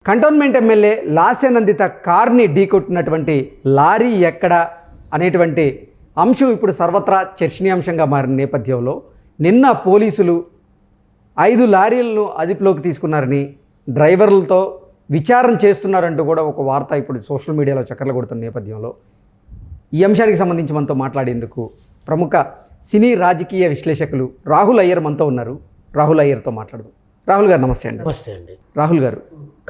Cantonment MLA Lasya Nanditha కార్ని ఢీకొట్టినటువంటి lorry ఎక్కడ అనేటువంటి అంశం ఇప్పుడు సర్వత్రా చర్చనీయాంశంగా మారిన నేపథ్యంలో నిన్న పోలీసులు 5 లారీలను అదుపులోకి తీసుకున్నారని డ్రైవర్లతో విచారణ చేస్తున్నారంటూ కూడా ఒక వార్త ఇప్పుడు సోషల్ మీడియాలో చక్కర్లు కొడుతున్న నేపథ్యంలో ఈ అంశానికి సంబంధించి మనతో మాట్లాడేందుకు ప్రముఖ సినీ రాజకీయ విశ్లేషకులు రాహుల్ అయ్యర్ మనతో ఉన్నారు. రాహుల్ అయ్యర్తో మాట్లాడదాం. రాహుల్ గారు నమస్తే అండి. నమస్తే అండి. రాహుల్ గారు,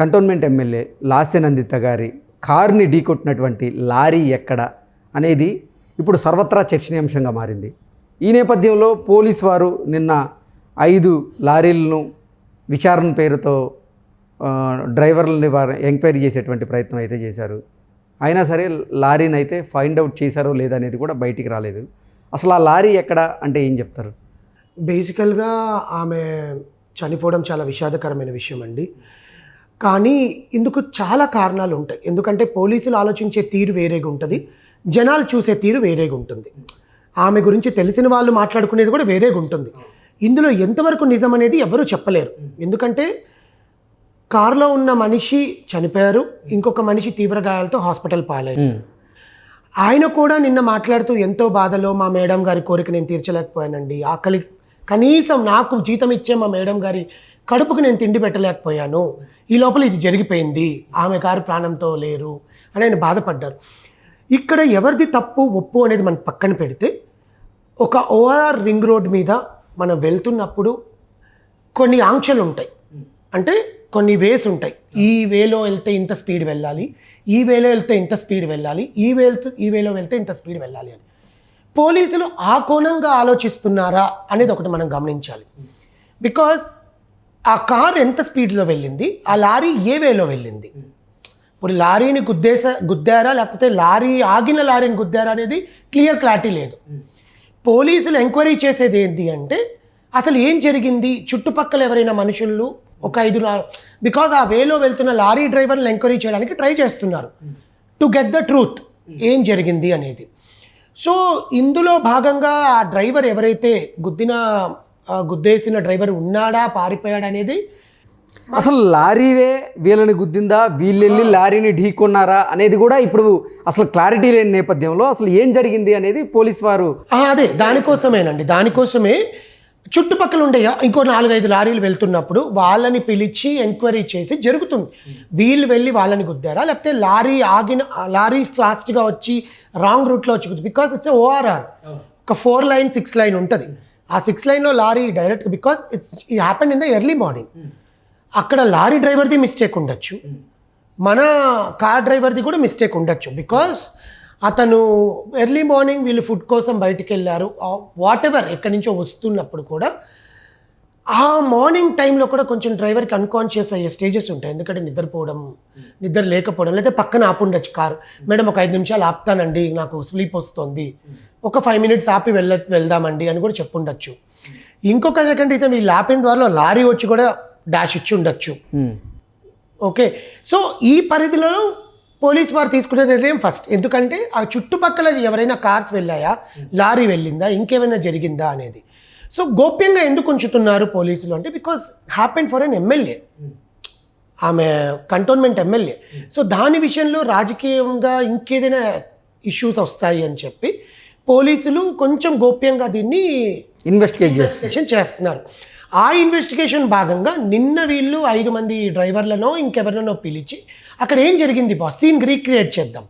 కంటోన్మెంట్ ఎమ్మెల్యే లాస్యనందిత గారి కార్ని ఢీకొట్టినటువంటి లారీ ఎక్కడ అనేది ఇప్పుడు సర్వత్రా చర్చనీయాంశంగా మారింది. ఈ నేపథ్యంలో పోలీసు వారు నిన్న 5 లారీలను విచారణ పేరుతో డ్రైవర్లని వారు ఎంక్వైరీ చేసేటువంటి ప్రయత్నం అయితే చేశారు. అయినా సరే లారీని అయితే ఫైండ్ అవుట్ చేశారో లేదనేది కూడా బయటికి రాలేదు. అసలు ఆ లారీ ఎక్కడ అంటే ఏం చెప్తారు? బేసికల్గా ఆమె చనిపోవడం చాలా విషాదకరమైన విషయం అండి. కానీ ఇందుకు చాలా కారణాలు ఉంటాయి. ఎందుకంటే పోలీసులు ఆలోచించే తీరు వేరేగా ఉంటుంది, జనాలు చూసే తీరు వేరేగా ఉంటుంది. ఆమె గురించి తెలిసిన వాళ్ళు మాట్లాడుకునేది కూడా వేరేగా ఉంటుంది. ఇందులో ఎంతవరకు నిజం అనేది ఎవరూ చెప్పలేరు. ఎందుకంటే కారులో ఉన్న మనిషి చనిపోయారు, ఇంకొక మనిషి తీవ్ర గాయాలతో హాస్పిటల్ పాలయ్యారు. ఆయన కూడా నిన్న మాట్లాడుతూ ఎంతో బాధలో, మా మేడం గారి కోరిక నేను తీర్చలేకపోయానండి, ఆకలి కనీసం నాకు జీతం ఇచ్చే మా మేడం గారి కడుపుకు నేను తిండి పెట్టలేకపోయాను, ఈ లోపల ఇది జరిగిపోయింది, ఆమె గారు ప్రాణంతో లేరు అని ఆయన బాధపడ్డారు. ఇక్కడ ఎవరిది తప్పు ఒప్పు అనేది మనం పక్కన పెడితే, ఒక ఓఆర్ రింగ్ రోడ్ మీద మనం వెళ్తున్నప్పుడు కొన్ని ఆంక్షలు ఉంటాయి. అంటే కొన్ని వేస్ ఉంటాయి. ఈ వేలో వెళ్తే ఇంత స్పీడ్ వెళ్ళాలి, ఈ వేలో వెళ్తే ఇంత స్పీడ్ వెళ్ళాలి, ఈ వేలో వెళ్తే ఇంత స్పీడ్ వెళ్ళాలి అని పోలీసులు ఆ కోణంగా ఆలోచిస్తున్నారా అనేది ఒకటి మనం గమనించాలి. బికాజ్ ఆ కార్ ఎంత స్పీడ్లో వెళ్ళింది, ఆ లారీ ఏ వేలో వెళ్ళింది, ఇప్పుడు లారీని గుద్దారా లేకపోతే ఆగిన లారీని గుద్దారా అనేది క్లియర్ క్లారిటీ లేదు. పోలీసులు ఎంక్వైరీ చేసేది ఏంటి అంటే అసలు ఏం జరిగింది, చుట్టుపక్కల ఎవరైనా మనుషులు ఒక 5 బికాజ్ ఆ వేలో వెళ్తున్న లారీ డ్రైవర్లు ఎంక్వైరీ చేయడానికి ట్రై చేస్తున్నారు టు గెట్ ద ట్రూత్ ఏం జరిగింది అనేది. సో ఇందులో భాగంగా ఆ డ్రైవర్ ఎవరైతే గుద్దేసిన డ్రైవర్ ఉన్నాడా పారిపోయాడా అనేది, అసలు లారీవే వీళ్ళని గుద్దిందా, వీళ్ళెళ్ళి లారీని ఢీకొన్నారా అనేది కూడా ఇప్పుడు అసలు క్లారిటీ లేని నేపథ్యంలో అసలు ఏం జరిగింది అనేది పోలీసు వారు అదే దానికోసమే చుట్టుపక్కల ఉండే ఇంకో 4-5 లారీలు వెళ్తున్నప్పుడు వాళ్ళని పిలిచి ఎంక్వైరీ చేసి జరుగుతుంది. వీళ్ళు వెళ్ళి వాళ్ళని గుద్దారా లేకపోతే లారీ ఫాస్ట్గా వచ్చి రాంగ్ రూట్లో వచ్చి గుద్దు. బికాస్ ఇట్స్ ఓఆర్ఆర్, ఒక 4 లైన్ 6 లైన్ ఉంటుంది. ఆ 6 లైన్లో lorry direct, because it happened in the early morning. అక్కడ లారీ డ్రైవర్ది మిస్టేక్ ఉండొచ్చు, మన కార్ డ్రైవర్ది కూడా మిస్టేక్ ఉండొచ్చు. బికాస్ అతను ఎర్లీ మార్నింగ్ వీళ్ళు ఫుడ్ కోసం బయటికి వెళ్ళారు, వాట్ ఎవర్ ఎక్కడి నుంచో వస్తున్నప్పుడు కూడా ఆ మార్నింగ్ టైంలో కూడా కొంచెం డ్రైవర్కి అన్కాన్షియస్ అయ్యే స్టేజెస్ ఉంటాయి. ఎందుకంటే నిద్ర లేకపోవడం, లేదా పక్కన ఆపుండొచ్చు కారు. మేడం ఒక 5 నిమిషాలు ఆపుతానండి, నాకు స్లీప్ వస్తుంది, ఒక 5 మినిట్స్ ఆపి వెళ్దామండి అని కూడా చెప్పుండొచ్చు. ఇంకొక సెకండ్ రీజన్, వీళ్ళు ఆపిన ద్వారా లారీ వచ్చి కూడా డాష్ ఇచ్చి ఉండొచ్చు. ఓకే, సో ఈ పరిధిలో పోలీస్ వారు తీసుకునే నిర్ణయం ఫస్ట్. ఎందుకంటే ఆ చుట్టుపక్కల ఎవరైనా కార్స్ వెళ్ళాయా, లారీ వెళ్ళిందా, ఇంకేమైనా జరిగిందా అనేది. సో గోప్యంగా ఎందుకు ఉంచుతున్నారు పోలీసులు అంటే, because happen for N MLA, ఆమె కంటోన్మెంట్ ఎమ్మెల్యే. సో దాని విషయంలో రాజకీయంగా ఇంకేదైనా ఇష్యూస్ వస్తాయి అని చెప్పి పోలీసులు కొంచెం గోప్యంగా దీన్ని ఇన్వెస్టిగేషన్ చేస్తున్నారు. ఆ ఇన్వెస్టిగేషన్ భాగంగా నిన్న వీళ్ళు 5 మంది డ్రైవర్లను ఇంకెవరినో పిలిచి అక్కడ ఏం జరిగింది సీన్ రీక్రియేట్ చేద్దాం,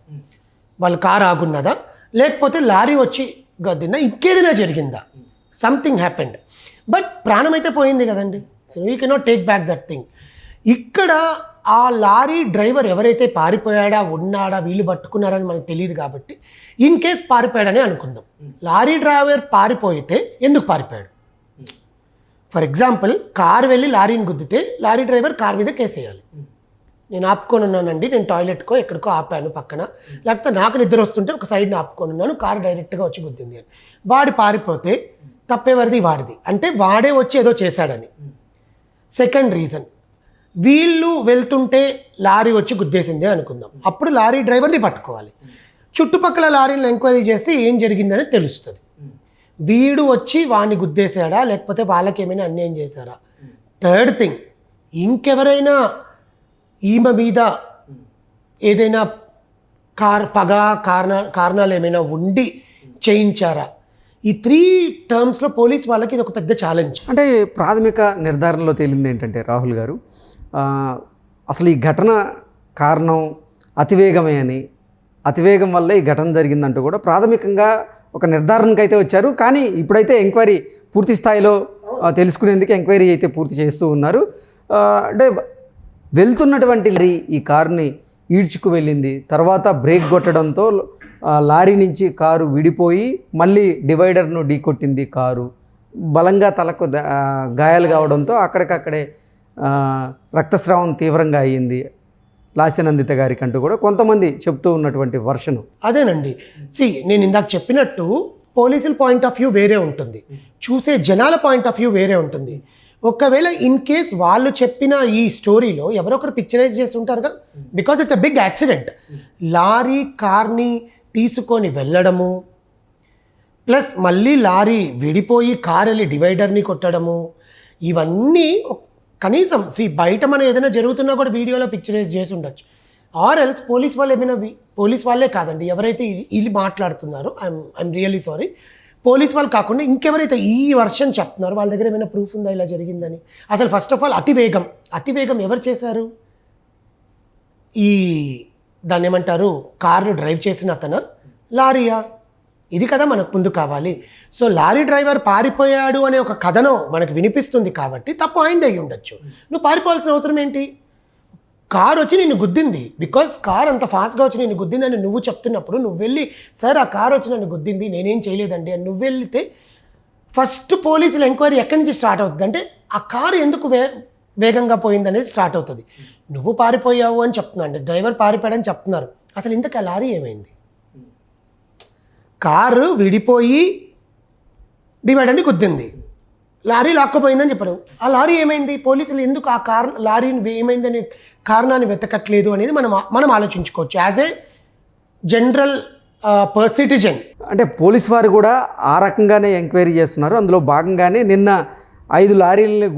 వాళ్ళ కార్ ఆగున్నదా లేకపోతే లారీ వచ్చి గద్దిందా, ఇంకేదైనా జరిగిందా, సంథింగ్ హ్యాపెండ్. బట్ ప్రాణం అయితే పోయింది కదండి. So we cannot take back that thing. ఇక్కడ ఆ లారీ డ్రైవర్ ఎవరైతే పారిపోయాడా ఉన్నాడా వీళ్ళు పట్టుకున్నారని మనకు తెలియదు కాబట్టి ఇన్ కేస్ పారిపోయాడని అనుకుందాం. లారీ డ్రైవర్ పారిపోయితే ఎందుకు పారిపోయాడు? ఫర్ ఎగ్జాంపుల్, కారు వెళ్ళి లారీని గుద్దితే లారీ డ్రైవర్ కార్ మీద కేసు వేయాలి. నేను ఆపుకొని ఉన్నానండి, నేను టాయిలెట్కో ఎక్కడికో ఆపాను పక్కన, లేకపోతే నాకు నిద్ర వస్తుంటే ఒక సైడ్ని ఆపుకొని ఉన్నాను, కారు డైరెక్ట్గా వచ్చి గుద్దింది అని. వాడి పారిపోతే తప్పేవరిది వాడిది, అంటే వాడే వచ్చి ఏదో చేశాడని. సెకండ్ రీజన్, వీళ్ళు వెళ్తుంటే లారీ వచ్చి గుద్దేసిందే అనుకుందాం, అప్పుడు లారీ డ్రైవర్ని పట్టుకోవాలి. చుట్టుపక్కల లారీని ఎంక్వైరీ చేస్తే ఏం జరిగిందని తెలుస్తుంది. వీడు వచ్చి వాడిని గుద్దేశాడా లేకపోతే వాళ్ళకి ఏమైనా అన్యాయం చేశారా. థర్డ్ థింగ్, ఇంకెవరైనా ఈమె మీద ఏదైనా కారణాలు ఏమైనా ఉండి చేయించారా? ఈ 3 టర్మ్స్లో పోలీస్ వాళ్ళకి ఇది ఒక పెద్ద ఛాలెంజ్. అంటే ప్రాథమిక నిర్ధారణలో తేలింది ఏంటంటే రాహుల్ గారు, అసలు ఈ ఘటన కారణం అతివేగమే అని, అతివేగం వల్లే ఈ ఘటన జరిగిందంటూ కూడా ప్రాథమికంగా ఒక నిర్ధారణకు అయితే వచ్చారు. కానీ ఇప్పుడైతే ఎంక్వైరీ పూర్తి స్థాయిలో తెలుసుకునేందుకు ఎంక్వైరీ అయితే పూర్తి చేస్తూ ఉన్నారు. అంటే వెళ్తున్నటువంటి ఈ కారుని ఈడ్చుకు వెళ్ళింది, తర్వాత బ్రేక్ కొట్టడంతో లారీ నుంచి కారు విడిపోయి మళ్ళీ డివైడర్ను ఢీకొట్టింది కారు. బలంగా తలకు గాయాలు కావడంతో అక్కడికక్కడే రక్తస్రావం తీవ్రంగా అయ్యింది లాస్యనందిత గారికి అంటూ కూడా కొంతమంది చెప్తూ ఉన్నటువంటి వర్షను. అదేనండి. నేను ఇందాక చెప్పినట్టు పోలీసుల పాయింట్ ఆఫ్ వ్యూ వేరే ఉంటుంది, చూసే జనాల పాయింట్ ఆఫ్ వ్యూ వేరే ఉంటుంది. ఒకవేళ ఇన్ కేస్ వాళ్ళు చెప్పిన ఈ స్టోరీలో ఎవరొకరు పిక్చరైజ్ చేసి ఉంటారుగా, because it's a big accident. Lorry కార్ని తీసుకొని వెళ్ళడము, ప్లస్ మళ్ళీ లారీ విడిపోయి కార్ వెళ్ళి డివైడర్ని కొట్టడము, ఇవన్నీ కనీసం బయట మనం ఏదైనా జరుగుతున్నా కూడా వీడియోలో పిక్చరైజ్ చేసి ఉండొచ్చు. ఆర్ ఎల్స్ పోలీస్ వాళ్ళు ఏమైనా, పోలీస్ వాళ్ళే కాదండి, ఎవరైతే వీళ్ళు మాట్లాడుతున్నారో, ఐఎమ్ రియల్లీ సారీ, పోలీస్ వాళ్ళు కాకుండా ఇంకెవరైతే ఈ వర్షన్ చెప్తున్నారో వాళ్ళ దగ్గర ఏమైనా ప్రూఫ్ ఉందా ఇలా జరిగిందని? అసలు ఫస్ట్ ఆఫ్ ఆల్ అతివేగం ఎవరు చేశారు? దాన్ని ఏమంటారు, కారును డ్రైవ్ చేసిన అతను, లారీయా? ఇది కదా మనకు ముందు కావాలి. సో లారీ డ్రైవర్ పారిపోయాడు అనే ఒక కథనం మనకు వినిపిస్తుంది కాబట్టి తప్పు ఆయనది అయి ఉండొచ్చు. నువ్వు పారిపోవాల్సిన అవసరం ఏంటి? కారు వచ్చి నిన్ను గుద్దింది, బికాస్ కార్ అంత ఫాస్ట్గా వచ్చి నిన్ను గుద్దిందని నువ్వు చెప్తున్నప్పుడు నువ్వు వెళ్ళి, సార్ ఆ కారు వచ్చి నన్ను గుద్దింది, నేనేం చేయలేదండి అని నువ్వు వెళ్తే ఫస్ట్ పోలీసుల ఎంక్వైరీ ఎక్కడి నుంచి స్టార్ట్ అవుతుంది అంటే ఆ కారు ఎందుకు వేగంగా పోయింది అనేది స్టార్ట్ అవుతుంది. నువ్వు పారిపోయావు అని చెప్తున్నావు అంటే, డ్రైవర్ పారిపోయాడని చెప్తున్నారు, అసలు ఇంతకు ఆ లారీ ఏమైంది? కారు విడిపోయి డివైడర్ని గుద్దింది, లారీ లాక్కపోయిందని చెప్పారు. ఆ లారీ ఏమైంది? పోలీసులు ఎందుకు ఆ లారీని ఏమైందని కారణాన్ని వెతకట్లేదు అనేది మనం ఆలోచించుకోవచ్చు యాజ్ ఏ జనరల్ సిటిజన్. అంటే పోలీస్ వారు కూడా ఆ రకంగానే ఎంక్వైరీ చేస్తున్నారు. అందులో భాగంగానే నిన్న 5 లారీలను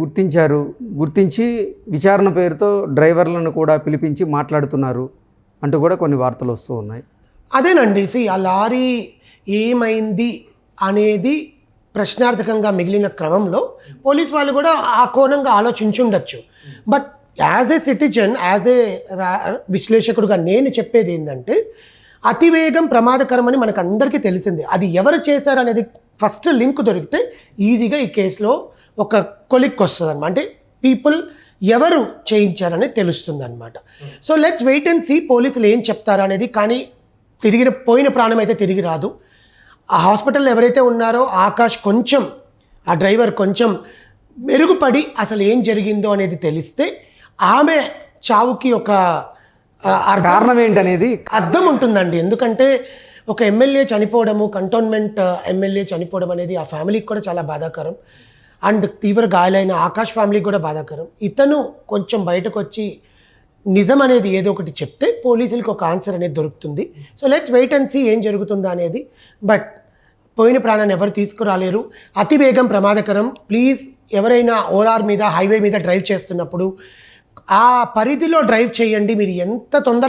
గుర్తించి విచారణ పేరుతో డ్రైవర్లను కూడా పిలిపించి మాట్లాడుతున్నారు అంటూ కూడా కొన్ని వార్తలు వస్తూ ఉన్నాయి. అదేనండి, ఆ లారీ ఏమైంది అనేది ప్రశ్నార్థకంగా మిగిలిన క్రమంలో పోలీస్ వాళ్ళు కూడా ఆ కోణంగా ఆలోచించుండొచ్చు. But as a citizen, as a విశ్లేషకుడుగా నేను చెప్పేది ఏంటంటే, అతివేగం ప్రమాదకరమని మనకు అందరికీ తెలిసిందే. అది ఎవరు చేశారు అనేది ఫస్ట్ లింక్ దొరికితే ఈజీగా ఈ కేసులో ఒక కొలిక్కి వస్తుంది అనమాట. అంటే పీపుల్ ఎవరు చేయించారనేది తెలుస్తుంది అనమాట. So let's wait and see పోలీసులు ఏం చెప్తారు అనేది. కానీ పోయిన ప్రాణం అయితే తిరిగి రాదు. ఆ హాస్పిటల్లో ఎవరైతే ఉన్నారో ఆకాష్ కొంచెం, ఆ డ్రైవర్ కొంచెం మెరుగుపడి అసలు ఏం జరిగిందో అనేది తెలిస్తే ఆమె చావుకి ఒక కారణం ఏంటనేది అర్థం ఉంటుందండి. ఎందుకంటే ఒక ఎమ్మెల్యే చనిపోవడము, కంటోన్మెంట్ ఎమ్మెల్యే చనిపోవడం అనేది ఆ ఫ్యామిలీకి కూడా చాలా బాధాకరం. అండ్ తీవ్ర గాయాలైన ఆకాష్ ఫ్యామిలీకి కూడా బాధాకరం. ఇతను కొంచెం బయటకు వచ్చి నిజం అనేది ఏదో ఒకటి చెప్తే పోలీసులకి ఒక ఆన్సర్ అనేది దొరుకుతుంది. So let's wait and see ఏం జరుగుతుందా అనేది. బట్ పోయిన ప్రాణాన్ని ఎవరు తీసుకురాలేరు. అతివేగం ప్రమాదకరం. ప్లీజ్ ఎవరైనా ఓఆర్ మీద, హైవే మీద డ్రైవ్ చేస్తున్నప్పుడు ఆ పరిధిలో డ్రైవ్ చేయండి. మీరు ఎంత తొందరగా